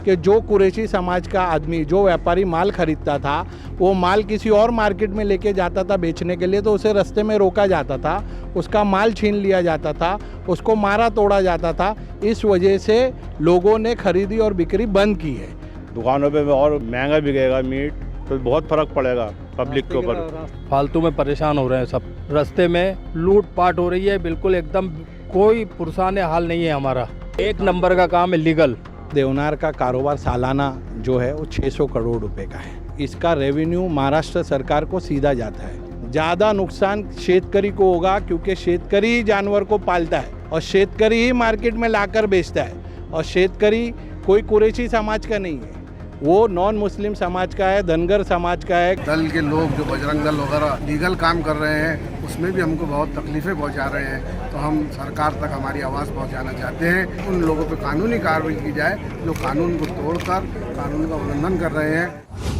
कि जो कुरैशी समाज का आदमी, जो व्यापारी माल खरीदता था, वो माल किसी और मार्केट में लेके जाता था बेचने के लिए, तो उसे रास्ते में रोका जाता था, उसका माल छीन लिया जाता था, उसको मारा तोड़ा जाता था। इस वजह से लोगों ने खरीदी और बिक्री बंद की है। दुकानों पे और महंगा बिकेगा मीट, तो बहुत फर्क पड़ेगा पब्लिक के ऊपर। फालतू में परेशान हो रहे हैं सब, रास्ते में लूट पाट हो रही है, बिल्कुल एकदम कोई पुरसाने हाल नहीं है हमारा। एक नंबर का काम है लीगल। देवनार का कारोबार सालाना जो है वो 600 करोड़ रुपए का है। इसका रेवेन्यू महाराष्ट्र सरकार को सीधा जाता है। ज़्यादा नुकसान शेतकरी को होगा, क्योंकि शेतकरी ही जानवर को पालता है और शेतकरी ही मार्केट में लाकर बेचता है। और शेतकरी कोई कुरैशी समाज का नहीं है, वो नॉन मुस्लिम समाज का है, धनगर समाज का है। दल के लोग जो बजरंग दल वगैरह लीगल काम कर रहे हैं, उसमें भी हमको बहुत तकलीफें पहुंचा रहे हैं। तो हम सरकार तक हमारी आवाज़ पहुंचाना चाहते हैं, उन लोगों पे कानूनी कार्रवाई की जाए जो कानून को तोड़कर कानून का उल्लंघन कर रहे हैं।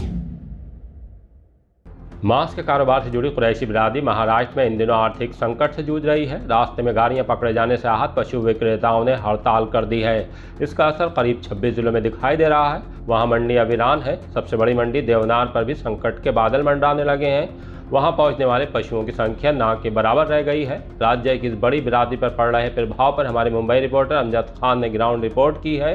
मांस के कारोबार से जुड़ी कुरैशी बिरादरी महाराष्ट्र में इन दिनों आर्थिक संकट से जूझ रही है। रास्ते में गाड़ियां पकड़े जाने से आहत पशु विक्रेताओं ने हड़ताल कर दी है। इसका असर करीब 26 जिलों में दिखाई दे रहा है। वहां मंडी वीरान है। सबसे बड़ी मंडी देवनार पर भी संकट के बादल मंडराने लगे हैं। वहां पहुंचने वाले पशुओं की संख्या ना के बराबर रह गई है। राज्य की इस बड़ी बिरादरी पर पड़ रहे प्रभाव पर हमारे मुंबई रिपोर्टर अमजद खान ने ग्राउंड रिपोर्ट की है।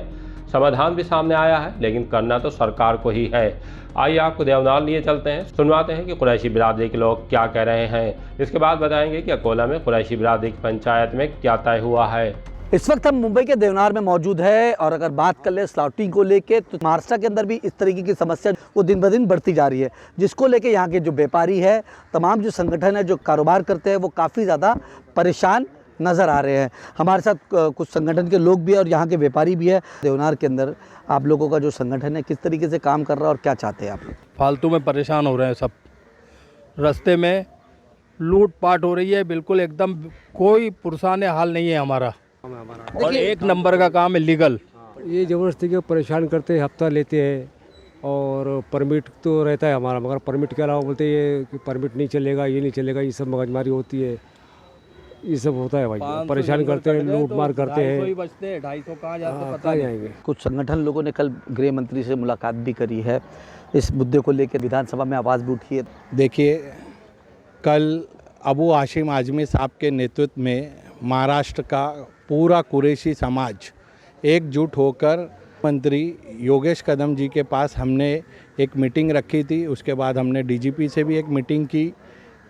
समाधान भी सामने आया है, लेकिन करना तो सरकार को ही है। आइए आपको देवनार लिए चलते हैं, सुनवाते हैं कि कुरैशी बिरादरी के लोग क्या कह रहे हैं। इसके बाद बताएंगे कि अकोला में कुरैशी बिरादरी की पंचायत में क्या तय हुआ है। इस वक्त हम मुंबई के देवनार में मौजूद है और अगर बात कर ले स्लाउटिंग को लेके तो महाराष्ट्र के अंदर भी इस तरीके की समस्या वो दिन ब दिन बढ़ती जा रही है, जिसको लेके यहाँ के जो व्यापारी है, तमाम जो संगठन है, जो कारोबार करते हैं, वो काफ़ी ज़्यादा परेशान नज़र आ रहे हैं। हमारे साथ कुछ संगठन के लोग भी हैं और यहाँ के व्यापारी भी है। देवनार के अंदर आप लोगों का जो संगठन है किस तरीके से काम कर रहा है और क्या चाहते हैं आप लोग? फालतू में परेशान हो रहे हैं सब, रास्ते में लूट पाट हो रही है, बिल्कुल एकदम कोई पुरसाने हाल नहीं है हमारा। और एक नंबर का काम है लीगल। ये ज़बरदस्ती के परेशान करते हैं, हफ्ता लेते हैं और परमिट तो रहता है हमारा, मगर परमिट के अलावा बोलते हैं कि परमिट नहीं चलेगा, ये नहीं चलेगा, ये सब मगजमारी होती है, ये सब होता है भाई। परेशान करते हैं, लूट मार करते हैं। 250 कहाँ जाते पता जाएंगे। कुछ संगठन लोगों ने कल गृह मंत्री से मुलाकात भी करी है, इस मुद्दे को लेकर विधानसभा में आवाज़ भी उठी है। देखिए, कल अबू हाशिम आजमी साहब के नेतृत्व में महाराष्ट्र का पूरा कुरैशी समाज एकजुट होकर मंत्री योगेश कदम जी के पास हमने एक मीटिंग रखी थी। उसके बाद हमने डीजीपी से भी एक मीटिंग की,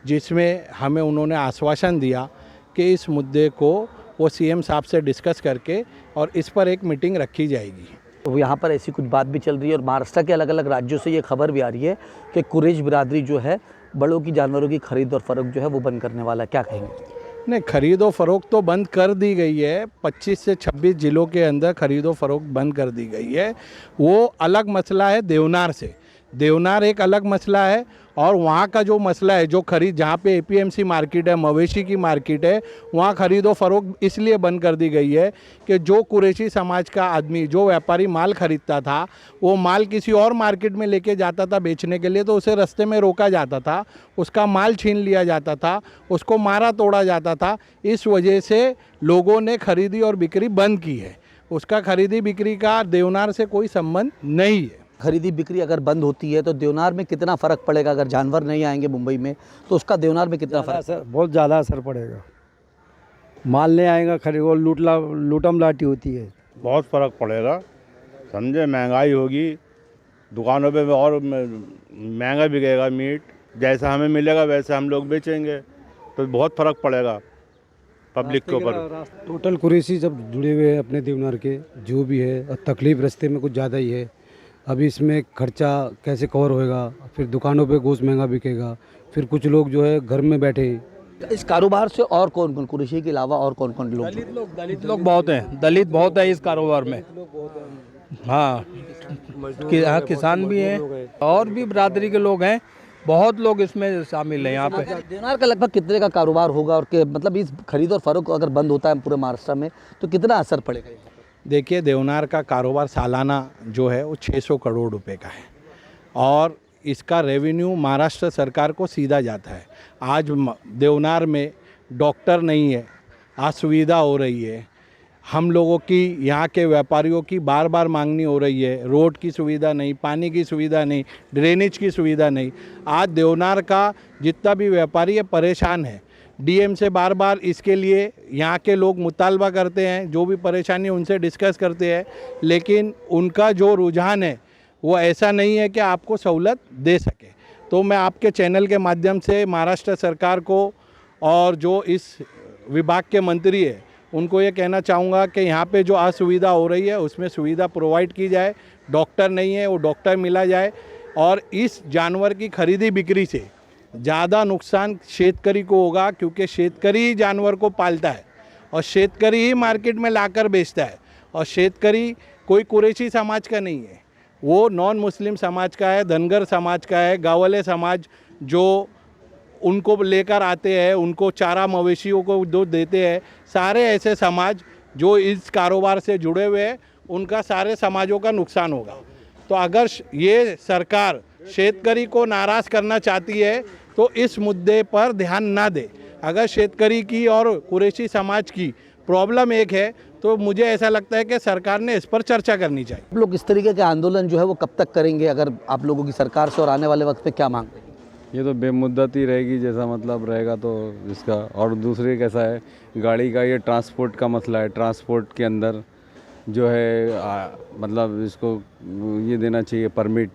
जिसमें हमें उन्होंने आश्वासन दिया कि इस मुद्दे को वो सीएम साहब से डिस्कस करके और इस पर एक मीटिंग रखी जाएगी। तो यहाँ पर ऐसी कुछ बात भी चल रही है और महाराष्ट्र के अलग अलग राज्यों से ये खबर भी आ रही है कि कुरैश बिरादरी जो है बड़ों की जानवरों की खरीद और फरोख्त जो है वो बंद करने वाला है। क्या कहेंगे? नहीं, खरीदो फरोख्त तो बंद कर दी गई है। 25 से 26 जिलों के अंदर खरीदो फरोख्त बंद कर दी गई है। वो अलग मसला है देवनार से। देवनार एक अलग मसला है और वहाँ का जो मसला है, जो खरीद, जहाँ पे एपीएमसी मार्केट है, मवेशी की मार्केट है, वहाँ खरीदो फरोख्त इसलिए बंद कर दी गई है कि जो कुरैशी समाज का आदमी, जो व्यापारी माल खरीदता था, वो माल किसी और मार्केट में लेके जाता था बेचने के लिए, तो उसे रास्ते में रोका जाता था, उसका माल छीन लिया जाता था, उसको मारा तोड़ा जाता था। इस वजह से लोगों ने खरीदी और बिक्री बंद की है। उसका खरीदी बिक्री का देवनार से कोई संबंध नहीं है। खरीदी बिक्री अगर बंद होती है तो देवनार में कितना फ़र्क पड़ेगा? अगर जानवर नहीं आएंगे मुंबई में तो उसका देवनार में कितना फ़र्क? बहुत ज़्यादा असर पड़ेगा। माल नहीं आएगा, खरीद वो लूटम लाटी होती है, बहुत फ़र्क पड़ेगा। समझे, महंगाई होगी, दुकानों पे और महंगा बिकेगा मीट। जैसा हमें मिलेगा वैसे हम लोग बेचेंगे, तो बहुत फ़र्क पड़ेगा पब्लिक के ऊपर। टोटल कुरैशी सब जुड़े हुए हैं अपने देवनार के, जो भी है। और तकलीफ रास्ते में कुछ ज़्यादा ही है। अभी इसमें खर्चा कैसे कवर होएगा? फिर दुकानों पे गोश्त महंगा बिकेगा, फिर कुछ लोग जो है घर में बैठे। इस कारोबार से और कौन कौन, कुरैशी के अलावा और कौन कौन लोग? दलित लोग बहुत हैं, दलित बहुत है इस कारोबार में। हाँ, किसान भी हैं और भी बिरादरी के लोग हैं, बहुत लोग इसमें शामिल हैं। यहाँ पे देवनार का लगभग कितने का कारोबार होगा और मतलब इस खरीद और फरोख्त अगर बंद होता है पूरे महाराष्ट्र में तो कितना असर पड़ेगा? देखिए, देवनार का कारोबार सालाना जो है वो 600 करोड़ रुपए का है और इसका रेवेन्यू महाराष्ट्र सरकार को सीधा जाता है। आज देवनार में डॉक्टर नहीं है, असुविधा हो रही है, हम लोगों की, यहाँ के व्यापारियों की बार बार मांगनी हो रही है। रोड की सुविधा नहीं, पानी की सुविधा नहीं, ड्रेनेज की सुविधा नहीं। आज देवनार का जितना भी व्यापारी है परेशान है। डीएम से बार बार इसके लिए यहाँ के लोग मुतालबा करते हैं, जो भी परेशानी उनसे डिस्कस करते हैं, लेकिन उनका जो रुझान है वो ऐसा नहीं है कि आपको सहूलत दे सके। तो मैं आपके चैनल के माध्यम से महाराष्ट्र सरकार को और जो इस विभाग के मंत्री है उनको ये कहना चाहूँगा कि यहाँ पे जो असुविधा हो रही है उसमें सुविधा प्रोवाइड की जाए। डॉक्टर नहीं है वो डॉक्टर मिला जाए, और इस जानवर की खरीदी बिक्री से ज़्यादा नुकसान शेतकरी को होगा, क्योंकि शेतकरी ही जानवर को पालता है और शेतकरी ही मार्केट में लाकर बेचता है। और शेतकरी कोई कुरैशी समाज का नहीं है, वो नॉन मुस्लिम समाज का है, धनगर समाज का है। गावले समाज जो उनको लेकर आते हैं, उनको चारा मवेशियों को दूध देते हैं, सारे ऐसे समाज जो इस कारोबार से जुड़े हुए हैं उनका सारे समाजों का नुकसान होगा। तो अगर ये सरकार शेतकरी को नाराज़ करना चाहती है तो इस मुद्दे पर ध्यान ना दे। अगर शेतकरी की और कुरैशी समाज की प्रॉब्लम एक है तो मुझे ऐसा लगता है कि सरकार ने इस पर चर्चा करनी चाहिए। आप लोग इस तरीके के आंदोलन जो है वो कब तक करेंगे अगर आप लोगों की सरकार से, और आने वाले वक्त पे क्या मांग रहे हैं? ये तो बेमुद्दत ही रहेगी, जैसा मतलब रहेगा तो इसका। और दूसरी कैसा है, गाड़ी का ये ट्रांसपोर्ट का मसला है। ट्रांसपोर्ट के अंदर जो है मतलब इसको ये देना चाहिए परमिट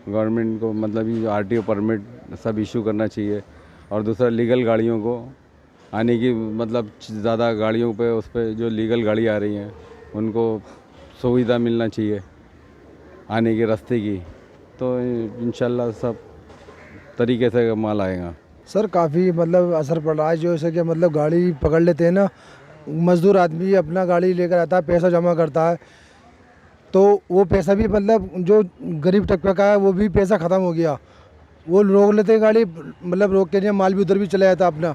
गवर्नमेंट को, मतलब ये आरटीओ परमिट सब इशू करना चाहिए। और दूसरा लीगल गाड़ियों को आने की, मतलब ज़्यादा गाड़ियों पे उस पर जो लीगल गाड़ी आ रही हैं उनको सुविधा मिलना चाहिए आने के रास्ते की, तो इंशाल्लाह सब तरीके से माल आएगा। सर काफ़ी मतलब असर पड़ रहा है, जो जैसे कि मतलब गाड़ी पकड़ लेते हैं ना, मज़दूर आदमी अपना गाड़ी लेकर आता है, पैसा जमा करता है, तो वो पैसा भी मतलब जो गरीब तबके का है वो भी पैसा ख़त्म हो गया। वो रोक लेते हैं गाड़ी, मतलब रोक के लिए माल भी उधर भी चला जाता अपना।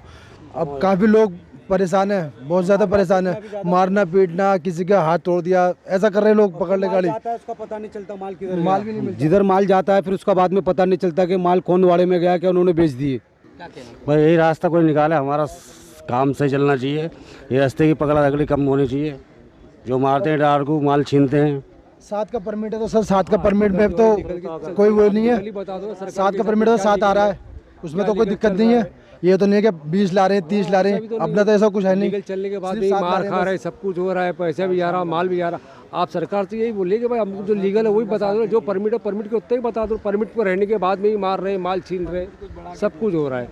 अब काफ़ी लोग परेशान है, बहुत ज़्यादा परेशान है। मारना पीटना, किसी का हाथ तोड़ दिया, ऐसा कर रहे हैं लोग पकड़ ले गाड़ी। उसका पता नहीं चलता माल किधर, माल भी नहीं मिलता। जिधर माल जाता है फिर उसका बाद में पता नहीं चलता कि माल कौन वाड़े में गया, कि उन्होंने बेच दिए। भाई यही रास्ता कोई निकाले, हमारा काम सही चलना चाहिए। ये रास्ते की पकड़ा पकड़ी कम होनी चाहिए। जो मारते हैं ड्राइवर को, माल छीनते हैं। 7 का परमिट है तो सर 7 का परमिट में तो कोई वो नहीं है। 7 का परमिट तो 7 आ रहा है, उसमें तो कोई दिक्कत नहीं है। ये तो नहीं है कि 20 ला रहे हैं 30 ला रहे हैं, अपना तो ऐसा कुछ है नहीं। चलने के बाद भी मार खा रहे, सब कुछ हो रहा है, पैसा भी आ रहा, माल भी आ रहा। आप सरकार से यही बोलिए कि भाई हमको जो लीगल है वही बता दो, जो परमिट है परमिट के उतने ही बता दो। परमिट पर रहने के बाद में ही मार रहे, माल छीन रहे, सब कुछ हो रहा है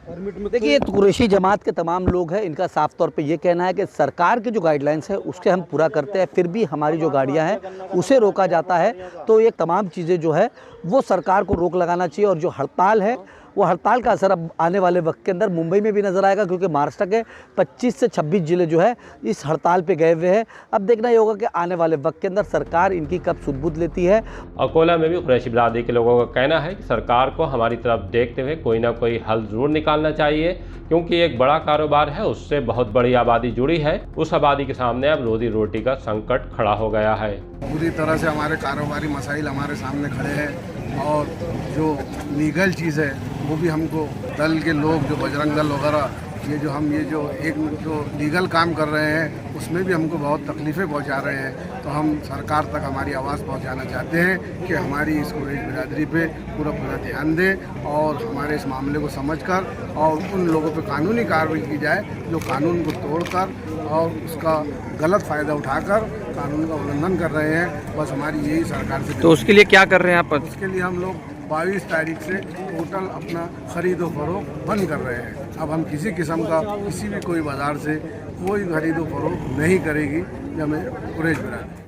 परमिट में। देखिए, कुरैशी जमात के तमाम लोग हैं, इनका साफ तौर पे ये कहना है कि सरकार के जो गाइडलाइंस है उसके हम पूरा करते हैं, फिर भी हमारी जो गाड़ियां हैं उसे रोका जाता है। तो ये तमाम चीज़ें जो है वो सरकार को रोक लगाना चाहिए। और जो हड़ताल है वो हड़ताल का असर अब आने वाले वक्त के अंदर मुंबई में भी नज़र आएगा, क्योंकि महाराष्ट्र के 25 से 26 ज़िले जो है इस हड़ताल पे गए हुए हैं। अब देखना ये होगा कि आने वाले वक्त के अंदर सरकार इनकी कब सुध-बुध लेती है। अकोला में भी कुरैशी बिरादरी के लोगों का कहना है कि सरकार को हमारी तरफ देखते हुए कोई ना कोई हल ज़रूर निकालना चाहिए, क्योंकि एक बड़ा कारोबार है, उससे बहुत बड़ी आबादी जुड़ी है। उस आबादी के सामने अब रोजी रोटी का संकट खड़ा हो गया है। पूरी तरह से हमारे कारोबारी मसाइल हमारे सामने खड़े हैं, और जो लीगल चीज़ है वो भी हमको दल के लोग, जो बजरंग दल वगैरह, ये जो एक लीगल काम कर रहे हैं उसमें भी हमको बहुत तकलीफ़ें पहुंचा रहे हैं। तो हम सरकार तक हमारी आवाज़ पहुंचाना चाहते हैं कि हमारी इस कुरैशी बिरादरी पे पूरा ध्यान दें और हमारे इस मामले को समझकर और उन लोगों पे कानूनी कार्रवाई की जाए जो कानून को तोड़कर और उसका गलत फ़ायदा उठाकर कानून का उल्लंघन कर रहे हैं। बस हमारी यही सरकार से। तो उसके लिए क्या कर रहे हैं आप? उसके लिए हम लोग 22 तारीख से टोटल अपना खरीदो फरोख्त बंद कर रहे हैं। अब हम किसी किस्म का किसी भी कोई बाज़ार से कोई खरीदो फरोख्त नहीं करेगी, जब हमें कुरैशी बिरादरी